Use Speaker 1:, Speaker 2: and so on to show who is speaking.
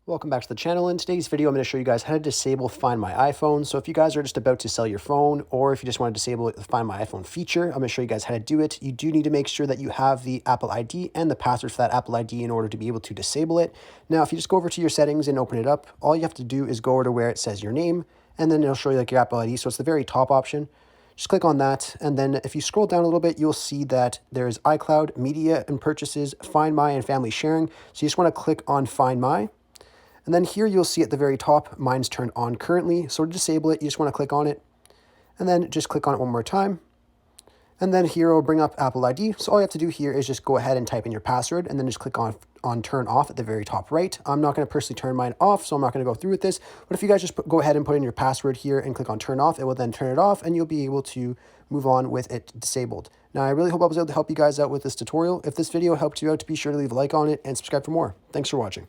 Speaker 1: Welcome back to the channel. In today's video, I'm going to show you guys how to disable Find My iPhone. So if you guys are just about to sell your phone, or if you just want to disable the Find My iPhone feature, I'm going to show you guys how to do it. You do need to make sure that you have the Apple ID and the password for that Apple ID in order to be able to disable it. Now, if you just go over to your settings and open it up, all you have to do is go over to where it says your name, and then it'll show you like your Apple ID. So it's the very top option. Just click on that, and then if you scroll down a little bit, you'll see that there's iCloud, Media and Purchases, Find My, and Family Sharing. So you just want to click on Find My. And then here you'll see at the very top, mine's turned on currently. So to disable it, you just want to click on it and then just click on it one more time. And then here it'll bring up Apple ID. So all you have to do here is just go ahead and type in your password and then just click on turn off at the very top right. I'm not going to personally turn mine off, so I'm not going to go through with this. But if you guys just go ahead and put in your password here and click on turn off, it will then turn it off and you'll be able to move on with it disabled. Now, I really hope I was able to help you guys out with this tutorial. If this video helped you out, be sure to leave a like on it and subscribe for more. Thanks for watching.